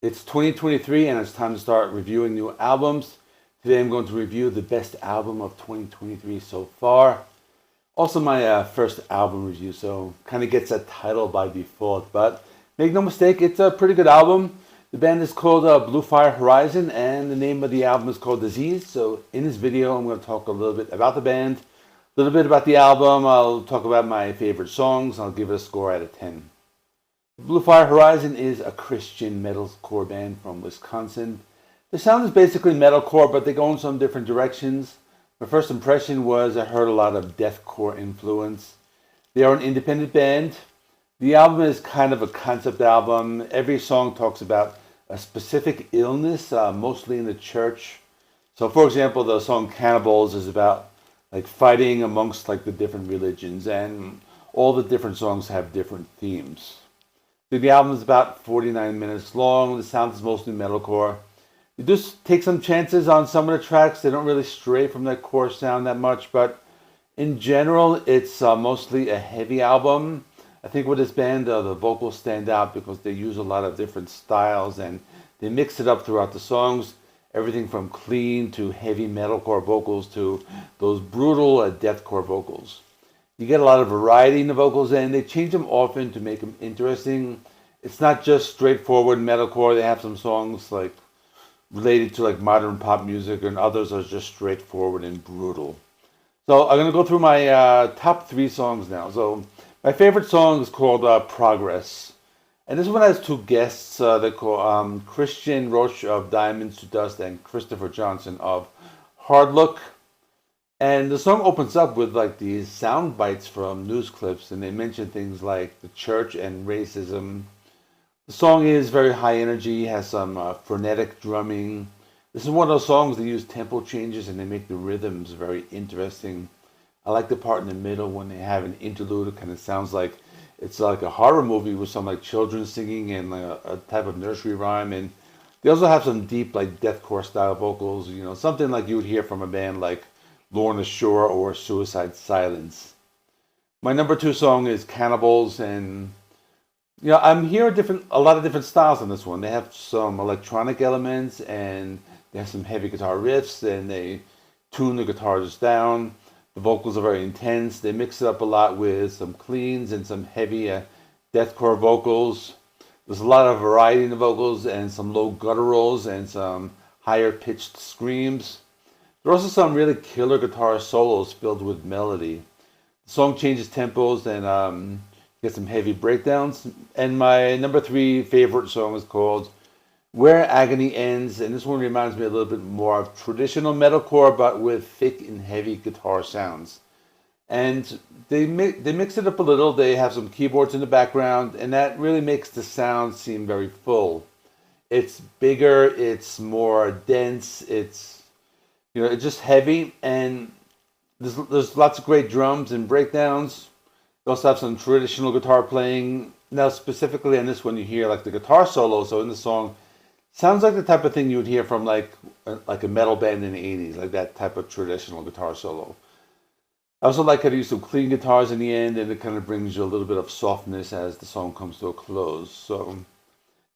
It's 2023 and it's time to start reviewing new albums. Today I'm going to review the best album of 2023 so far. Also my first album review, so kind of gets that title by default. But make no mistake, it's a pretty good album. The band is called Blue Fire Horizon and the name of the album is called Disease. So in this video I'm going to talk a little bit about the band, a little bit about the album. I'll talk about my favorite songs. I'll give it a score out of 10. Blue Fire Horizon is a Christian metalcore band from Wisconsin. The sound is basically metalcore, but they go in some different directions. My first impression was I heard a lot of deathcore influence. They are an independent band. The album is kind of a concept album. Every song talks about a specific illness, mostly in the church. So for example, the song Cannibals is about like fighting amongst like the different religions, and all the different songs have different themes. The album is about 49 minutes long. The sound is mostly metalcore. You just take some chances on some of the tracks. They don't really stray from that core sound that much, but in general, it's mostly a heavy album. I think with this band, the vocals stand out because they use a lot of different styles and they mix it up throughout the songs. Everything from clean to heavy metalcore vocals to those brutal deathcore vocals. You get a lot of variety in the vocals, and they change them often to make them interesting. It's not just straightforward metalcore. They have some songs like related to like modern pop music, and others are just straightforward and brutal. So I'm gonna go through my top 3 songs now. So my favorite song is called Progress, and this one has 2 guests. They call Christian Roche of Diamonds to Dust and Christopher Johnson of Hard Look. And the song opens up with like these sound bites from news clips, and they mention things like the church and racism. The song is very high energy, has some frenetic drumming. This is one of those songs that use tempo changes and they make the rhythms very interesting. I like the part in the middle when they have an interlude. It kind of sounds like it's like a horror movie with some like children singing and like a type of nursery rhyme. And they also have some deep like deathcore style vocals, you know, something like you would hear from a band like Lorna Shore or Suicide Silence. My number 2 song is Cannibals, and you know I'm hearing a lot of different styles on this one. They have some electronic elements, and they have some heavy guitar riffs, and they tune the guitars down. The vocals are very intense. They mix it up a lot with some cleans and some heavy deathcore vocals. There's a lot of variety in the vocals, and some low gutturals and some higher pitched screams. There are also some really killer guitar solos filled with melody. The song changes tempos and gets some heavy breakdowns. And my number 3 favorite song is called Where Agony Ends. And this one reminds me a little bit more of traditional metalcore, but with thick and heavy guitar sounds. And they mix it up a little. They have some keyboards in the background, and that really makes the sound seem very full. It's bigger, it's more dense, it's just heavy, and there's lots of great drums and breakdowns. They also have some traditional guitar playing. Now, specifically on this one, you hear like the guitar solo. So in the song, sounds like the type of thing you would hear from like a metal band in the 80s, like that type of traditional guitar solo. I also like how they use some clean guitars in the end, and it kind of brings you a little bit of softness as the song comes to a close. So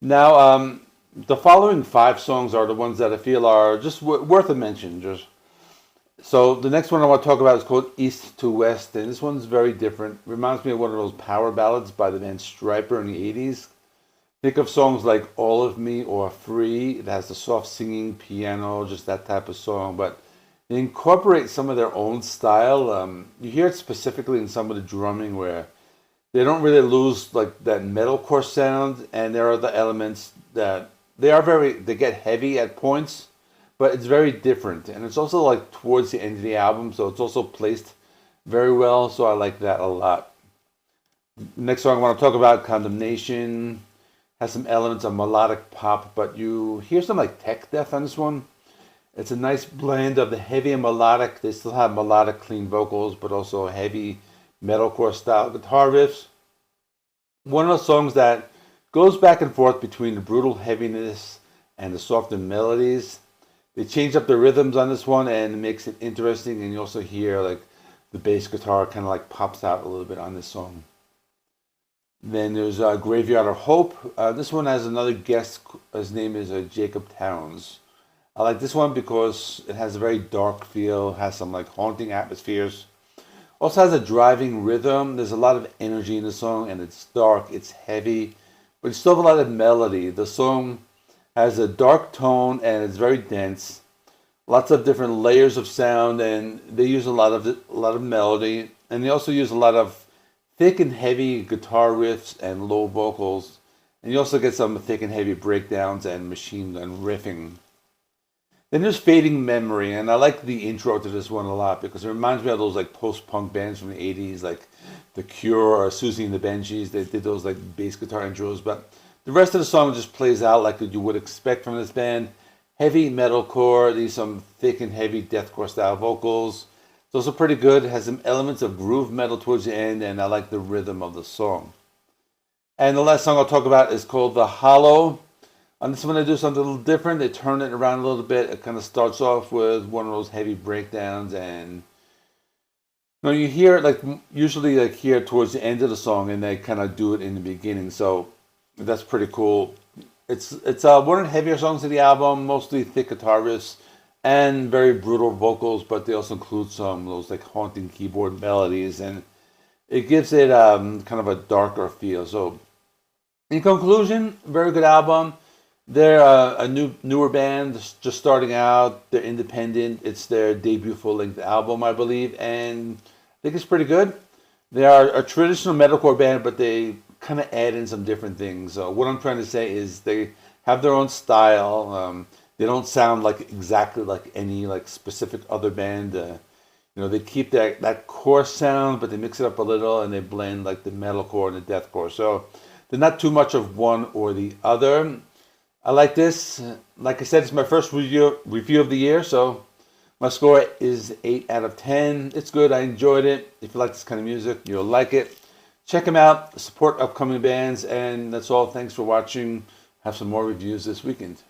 now, the following 5 songs are the ones that I feel are just worth a mention. So the next one I want to talk about is called East to West, and this one's very different. Reminds me of one of those power ballads by the band Stryper in the 80s. Think of songs like All of Me or Free. It has the soft singing, piano, just that type of song, but they incorporate some of their own style. You hear it specifically in some of the drumming where they don't really lose like that metalcore sound, and there are the elements that they get heavy at points, but it's very different. And it's also like towards the end of the album, so it's also placed very well, so I like that a lot. Next song I want to talk about, Condemnation, has some elements of melodic pop, but you hear some like tech death on this one. It's a nice blend of the heavy and melodic. They still have melodic clean vocals, but also heavy metalcore style guitar riffs. One of those songs that goes back and forth between the brutal heaviness and the softer melodies. They change up the rhythms on this one and it makes it interesting, and you also hear like the bass guitar kind of like pops out a little bit on this song. Then there's Graveyard of Hope. This one has another guest. His name is Jacob Towns. I like this one because it has a very dark feel, has some like haunting atmospheres. Also has a driving rhythm. There's a lot of energy in the song, and it's dark, it's heavy, but it's still have a lot of melody. The song has a dark tone and it's very dense. Lots of different layers of sound, and they use a lot of melody, and they also use a lot of thick and heavy guitar riffs and low vocals, and you also get some thick and heavy breakdowns and machine gun riffing. Then there's Fading Memory, and I like the intro to this one a lot because it reminds me of those like post-punk bands from the 80s, like The Cure or Susie and the Banshees. They did those like bass guitar intros, but the rest of the song just plays out like you would expect from this band. Heavy metalcore, these some thick and heavy deathcore style vocals. It's also pretty good. It has some elements of groove metal towards the end, and I like the rhythm of the song. And the last song I'll talk about is called The Hollow. On this one, they do something a little different. They turn it around a little bit. It kind of starts off with one of those heavy breakdowns, and you hear it like usually like here towards the end of the song, and they kind of do it in the beginning. So that's pretty cool. It's one of the heavier songs of the album, mostly thick guitar riffs and very brutal vocals, but they also include some of those like haunting keyboard melodies, and it gives it kind of a darker feel. So in conclusion, very good album. They're a newer band, just starting out. They're independent. It's their debut full-length album, I believe, and I think it's pretty good. They are a traditional metalcore band, but they kind of add in some different things. What I'm trying to say is they have their own style. They don't sound like exactly like any like specific other band. They keep that core sound, but they mix it up a little, and they blend like the metalcore and the deathcore. So they're not too much of one or the other. I like this. Like I said, it's my first review of the year, so my score is 8 out of 10. It's good. I enjoyed it. If you like this kind of music, you'll like it. Check them out. Support upcoming bands. And that's all. Thanks for watching. Have some more reviews this weekend.